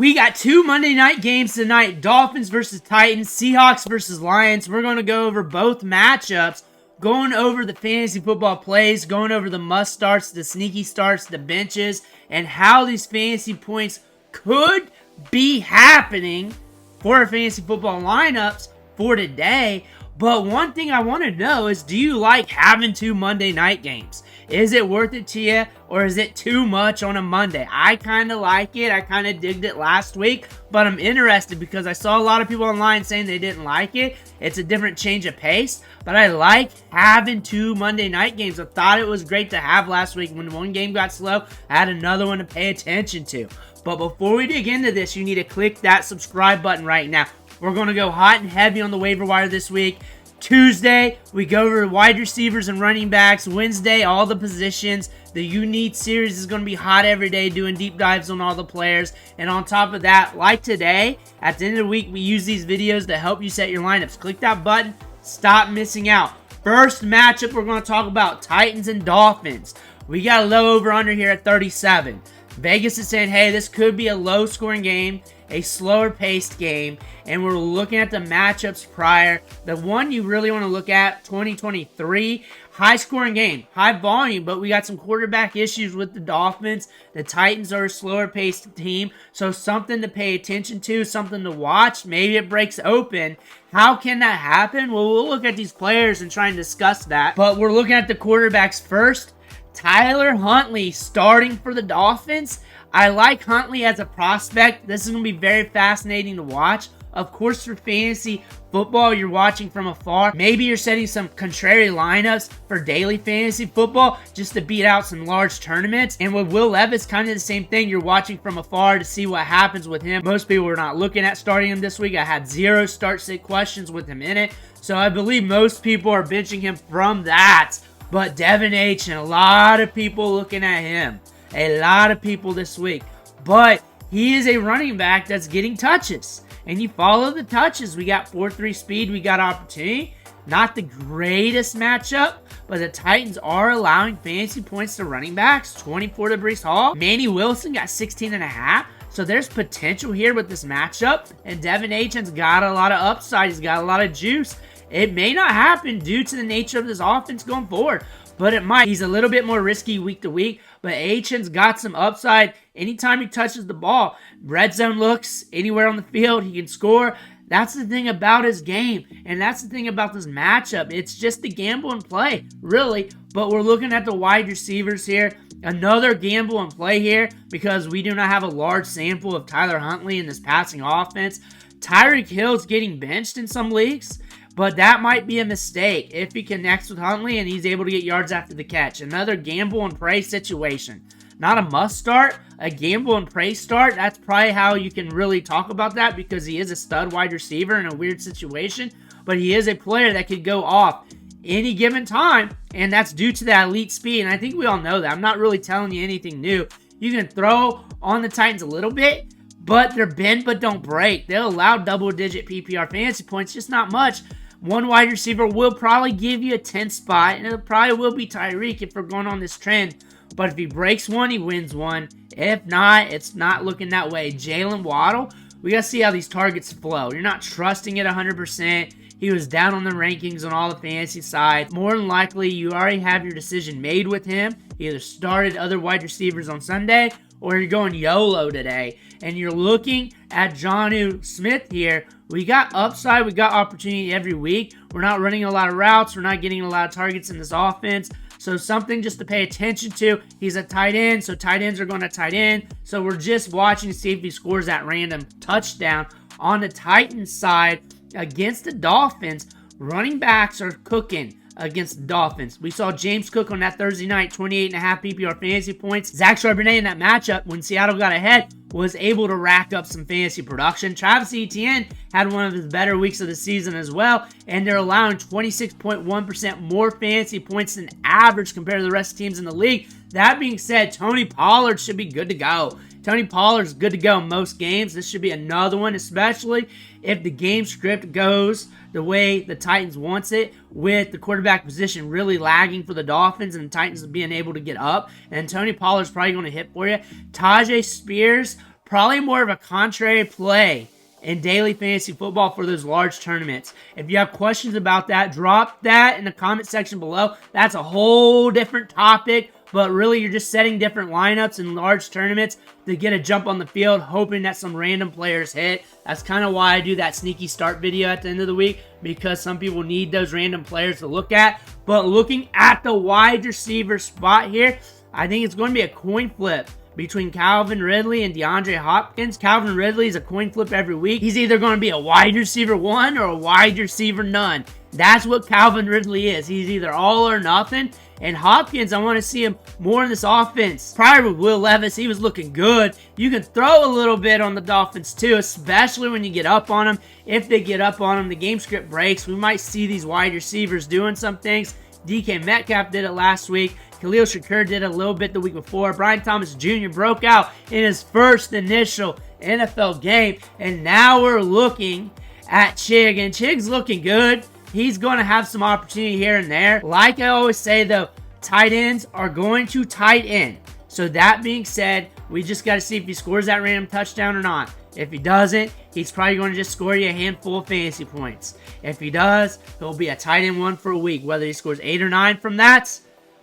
We got two Monday night games tonight, Dolphins versus Titans, Seahawks versus Lions. We're going to go over both matchups, going over the fantasy football plays, going over the must starts, the sneaky starts, the benches, and how these fantasy points could be happening for our fantasy football lineups for today. But one thing I want to know is, do you like having two Monday night games? Is it worth it to you, or is it too much on a Monday? I kind of like it. I kind of digged it last week, but I'm interested because I saw a lot of people online saying they didn't like it. It's a different change of pace, but I like having two Monday night games. I thought it was great to have last week. When one game got slow, I had another one to pay attention to. But before we dig into this, you need to click that subscribe button right now. We're going to go hot and heavy on the waiver wire this week. Tuesday, we go over wide receivers and running backs. Wednesday, all the positions. The Unique series is going to be hot every day, doing deep dives on all the players. And on top of that, like today, at the end of the week, we use these videos to help you set your lineups. Click that button. Stop missing out. First matchup we're going to talk about, Titans and Dolphins. We got a low over-under here at 37. Vegas is saying, hey, this could be a low-scoring game, a slower-paced game, and we're looking at the matchups prior. The one you really want to look at, 2023, high-scoring game, high volume, but we got some quarterback issues with the Dolphins. The Titans are a slower-paced team, so something to pay attention to, something to watch. Maybe it breaks open. How can that happen? Well, we'll look at these players and try and discuss that, but we're looking at the quarterbacks first. Tyler Huntley starting for the Dolphins. I like Huntley as a prospect. This is going to be very fascinating to watch. Of course, for fantasy football, you're watching from afar. Maybe you're setting some contrary lineups for daily fantasy football just to beat out some large tournaments. And with Will Levis, kind of the same thing. You're watching from afar to see what happens with him. Most people are not looking at starting him this week. I had 0 start-sit questions with him in it. So I believe most people are benching him from that. But Devin H, and a lot of people looking at him. A lot of people this week. But he is a running back that's getting touches. And you follow the touches. We got 4.3 speed. We got opportunity. Not the greatest matchup, but the Titans are allowing fantasy points to running backs. 24 to Breece Hall. Manny Wilson got 16.5. So there's potential here with this matchup. And Devin H has got a lot of upside. He's got a lot of juice. It may not happen due to the nature of this offense going forward, but it might. He's a little bit more risky week to week, but Achane's got some upside anytime he touches the ball. Red zone looks, anywhere on the field, he can score. That's the thing about his game, and that's the thing about this matchup. It's just the gamble and play, really, but we're looking at the wide receivers here. Another gamble and play here because we do not have a large sample of Tyler Huntley in this passing offense. Tyreek Hill's getting benched in some leagues, but that might be a mistake if he connects with Huntley and he's able to get yards after the catch. Another gamble and pray situation. Not a must start, a gamble and pray start. That's probably how you can really talk about that because he is a stud wide receiver in a weird situation, but he is a player that could go off any given time, and that's due to that elite speed, and I think we all know that. I'm not really telling you anything new. You can throw on the Titans a little bit, but they're bend but don't break. They'll allow double-digit PPR fantasy points, just not much. One wide receiver will probably give you a 10 spot, and it probably will be Tyreek if we're going on this trend. But if he breaks one, he wins one. If not, it's not looking that way. Jaylen Waddle, we got to see how these targets flow. You're not trusting it 100%. He was down on the rankings on all the fantasy sides. More than likely, you already have your decision made with him. He either started other wide receivers on Sunday, or you're going YOLO today. And you're looking at Jonnu Smith here. We got upside. We got opportunity every week. We're not running a lot of routes. We're not getting a lot of targets in this offense. So something just to pay attention to. He's a tight end, so tight ends are going to tight end. So we're just watching to see if he scores that random touchdown. On the Titans side, against the Dolphins, running backs are cooking against the Dolphins. We saw James Cook on that Thursday night, 28.5 PPR fantasy points. Zach Charbonnet in that matchup, when Seattle got ahead, was able to rack up some fantasy production. Travis Etienne had one of his better weeks of the season as well, and they're allowing 26.1% more fantasy points than average compared to the rest of the teams in the league. That being said, Tony Pollard should be good to go. Tony Pollard's good to go in most games. This should be another one, especially if the game script goes the way the Titans wants it, with the quarterback position really lagging for the Dolphins and the Titans being able to get up. And Tony Pollard's probably going to hit for you. Tyjae Spears probably more of a contrary play in daily fantasy football for those large tournaments. If you have questions about that, drop that in the comment section below. That's a whole different topic, but really you're just setting different lineups in large tournaments to get a jump on the field, hoping that some random players hit. That's kind of why I do that sneaky start video at the end of the week, because some people need those random players to look at. But looking at the wide receiver spot here, I think it's going to be a coin flip between Calvin Ridley and DeAndre Hopkins. Calvin Ridley is a coin flip every week. He's either going to be a wide receiver 1 or a wide receiver none. That's what Calvin Ridley is. He's either all or nothing. And Hopkins, I want to see him more in this offense. Prior with Will Levis, he was looking good. You can throw a little bit on the Dolphins too, especially when you get up on them. If they get up on them, the game script breaks. We might see these wide receivers doing some things. DK Metcalf did it last week. Khalil Shakir did it a little bit the week before. Brian Thomas Jr. broke out in his first initial NFL game. And now we're looking at Chig. And Chig's looking good. He's going to have some opportunity here and there. Like I always say, though, tight ends are going to tight end. So that being said, we just got to see if he scores that random touchdown or not. If he doesn't, he's probably going to just score you a handful of fantasy points. If he does, he'll be a tight end 1 for a week. Whether he scores 8 or 9 from that,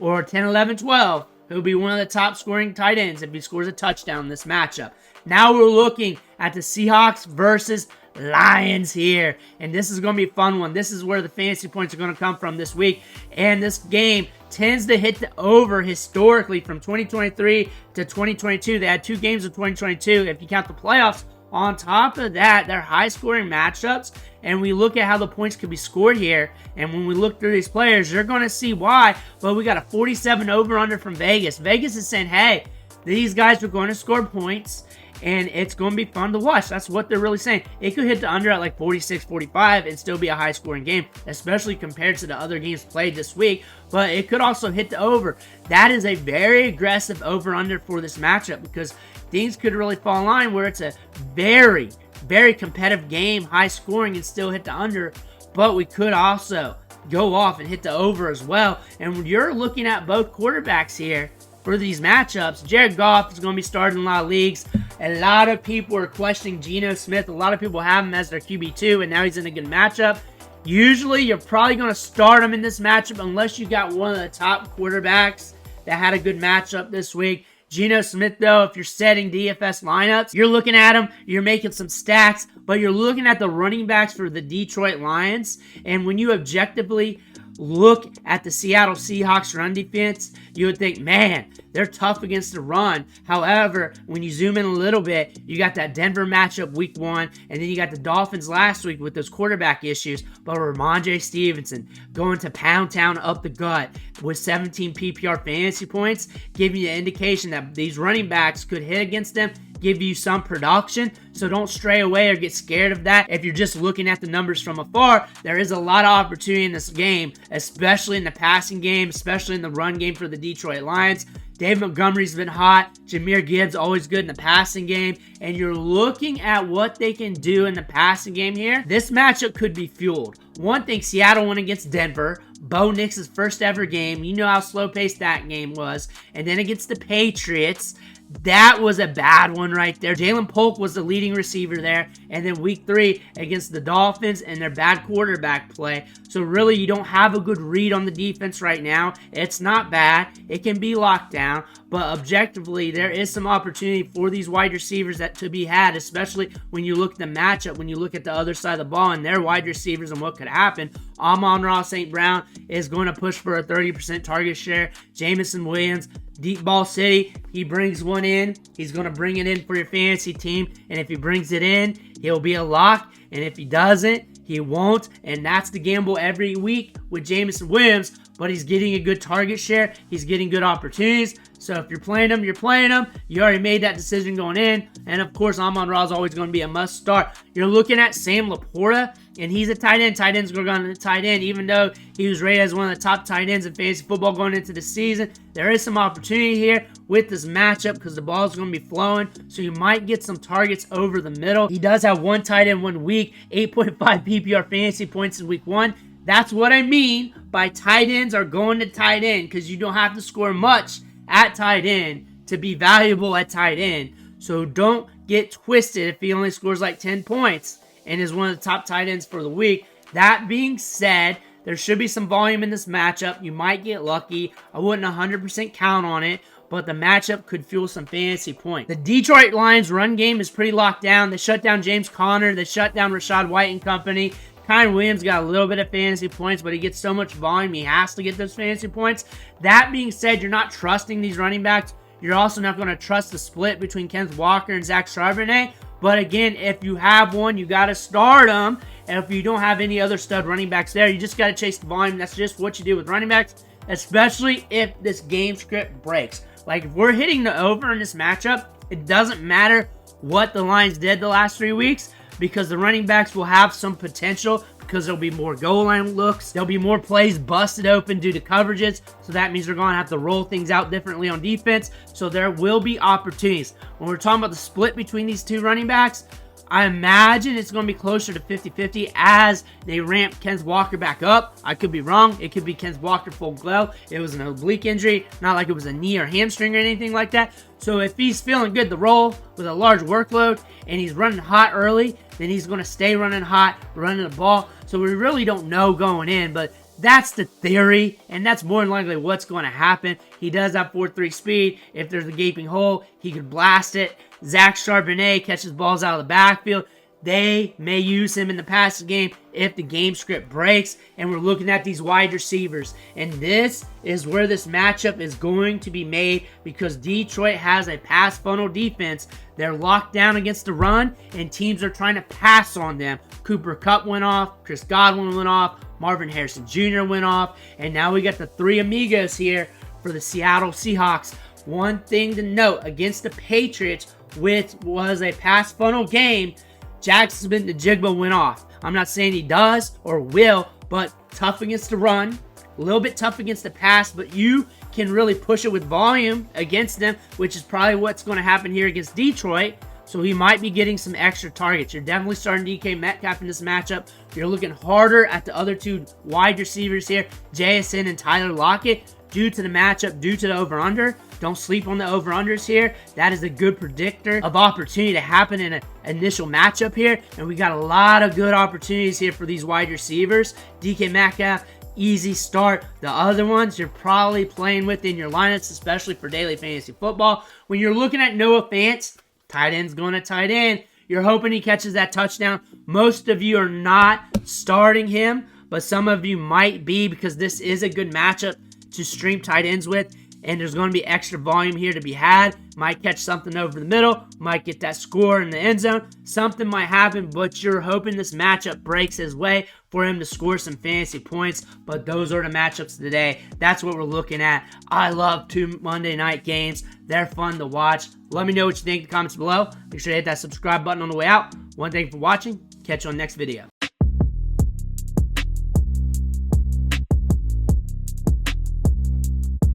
or 10, 11, 12, he'll be one of the top scoring tight ends if he scores a touchdown in this matchup. Now we're looking at the Seahawks versus Lions here. And this is going to be a fun one. This is where the fantasy points are going to come from this week. And this game tends to hit the over historically from 2023 to 2022. They had 2 games in 2022 if you count the playoffs. On top of that, they're high-scoring matchups, and we look at how the points could be scored here, and when we look through these players, you're going to see why. But we got a 47 over-under from Vegas. Vegas is saying, hey, these guys are going to score points, and it's going to be fun to watch. That's what they're really saying. It could hit the under at like 46, 45 and still be a high-scoring game, especially compared to the other games played this week. But it could also hit the over. That is a very aggressive over-under for this matchup because things could really fall in line where it's a very, very competitive game, high-scoring, and still hit the under. But we could also go off and hit the over as well. And when you're looking at both quarterbacks here, for these matchups, Jarod Goff is going to be starting in a lot of leagues. A lot of people are questioning Geno Smith. A lot of people have him as their QB2, and now he's in a good matchup. Usually, you're probably going to start him in this matchup unless you got one of the top quarterbacks that had a good matchup this week. Geno Smith, though, if you're setting DFS lineups, you're looking at him, you're making some stacks, but you're looking at the running backs for the Detroit Lions. And when you objectively look at the Seattle Seahawks run defense, you would think, man, they're tough against the run. However, when you zoom in a little bit, you got that Denver matchup week 1, and then you got the Dolphins last week with those quarterback issues. But Ramondre Stevenson going to Pound Town up the gut with 17 PPR fantasy points, giving you an indication that these running backs could hit against them, give you some production. So don't stray away or get scared of that. If you're just looking at the numbers from afar, there is a lot of opportunity in this game, especially in the passing game, especially in the run game for the Detroit Lions. Dave Montgomery's been hot. Jahmyr Gibbs always good in the passing game. And you're looking at what they can do in the passing game here. This matchup could be fueled. One thing, Seattle won against Denver. Bo Nix's first ever game. You know how slow-paced that game was. And then against the Patriots, that was a bad one right there. Jalen Polk was the leading receiver there. And then week 3 against the Dolphins and their bad quarterback play. So really, you don't have a good read on the defense right now. It's not bad. It can be locked down. But objectively, there is some opportunity for these wide receivers that to be had, especially when you look at the matchup, when you look at the other side of the ball and their wide receivers and what could happen. Amon-Ra St. Brown is going to push for a 30% target share. Jameson Williams, deep ball city, he brings one in. He's going to bring it in for your fantasy team. And if he brings it in, he'll be a lock. And if he doesn't, he won't. And that's the gamble every week with Jameson Williams. But he's getting a good target share. He's getting good opportunities. So if you're playing him, you're playing him. You already made that decision going in. And of course, Amon-Ra is always going to be a must start. You're looking at Sam LaPorta, and he's a tight end. Tight ends are going to tight end, even though he was rated as one of the top tight ends in fantasy football going into the season. There is some opportunity here with this matchup because the ball is going to be flowing. So you might get some targets over the middle. He does have one tight end 1 week, 8.5 PPR fantasy points in week 1. That's what I mean by tight ends are going to tight end because you don't have to score much at tight end to be valuable at tight end. So don't get twisted if he only scores like 10 points and is one of the top tight ends for the week. That being said, there should be some volume in this matchup. You might get lucky. I wouldn't 100% count on it, but the matchup could fuel some fantasy points. The Detroit Lions run game is pretty locked down. They shut down James Conner. They shut down Rachaad White and company. Kyren Williams got a little bit of fantasy points, but he gets so much volume, he has to get those fantasy points. That being said, you're not trusting these running backs. You're also not going to trust the split between Kenneth Walker and Zach Charbonnet. But again, if you have one, you got to start them. And if you don't have any other stud running backs there, you just got to chase the volume. That's just what you do with running backs, especially if this game script breaks. Like, if we're hitting the over in this matchup, it doesn't matter what the Lions did the last 3 weeks, because the running backs will have some potential, because there'll be more goal line looks. There'll be more plays busted open due to coverages. So that means they're going to have to roll things out differently on defense. So there will be opportunities. When we're talking about the split between these two running backs, I imagine it's going to be closer to 50-50 as they ramp Kenneth Walker back up. I could be wrong. It could be Kenneth Walker full glow. It was an oblique injury, not like it was a knee or hamstring or anything like that. So if he's feeling good to roll with a large workload and he's running hot early, then he's going to stay running hot, running the ball. So we really don't know going in, but that's the theory, and that's more than likely what's going to happen. He does have 4.3 speed. If there's a gaping hole, he could blast it. Zach Charbonnet catches balls out of the backfield. They may use him in the passing game if the game script breaks, and we're looking at these wide receivers. And this is where this matchup is going to be made, because Detroit has a pass funnel defense. They're locked down against the run, and teams are trying to pass on them. Cooper Kupp went off. Chris Godwin went off. Marvin Harrison Jr. went off. And now we got the three amigos here for the Seattle Seahawks. One thing to note against the Patriots, which was a pass funnel game, Jaxon Smith-Njigba went off. I'm not saying he does or will, but tough against the run, a little bit tough against the pass, but you can really push it with volume against them, which is probably what's going to happen here against Detroit. So he might be getting some extra targets. You're definitely starting DK Metcalf in this matchup. You're looking harder at the other two wide receivers here, Jaxon and Tyler Lockett, due to the matchup, due to the over-under. Don't sleep on the over-unders here. That is a good predictor of opportunity to happen in an initial matchup here. And we got a lot of good opportunities here for these wide receivers. DK Metcalf, easy start. The other ones you're probably playing with in your lineups, especially for daily fantasy football. When you're looking at Noah Fant, tight end's going to tight end. You're hoping he catches that touchdown. Most of you are not starting him, but some of you might be, because this is a good matchup to stream tight ends with, and there's going to be extra volume here to be had. Might catch something over the middle, might get that score in the end zone. Something might happen, but you're hoping this matchup breaks his way for him to score some fantasy points. But those are the matchups today. That's what we're looking at. I love 2 Monday night games. They're fun to watch. Let me know what you think in the comments below. Make sure to hit that subscribe button on the way out. One, thank you for watching. Catch you on the next video.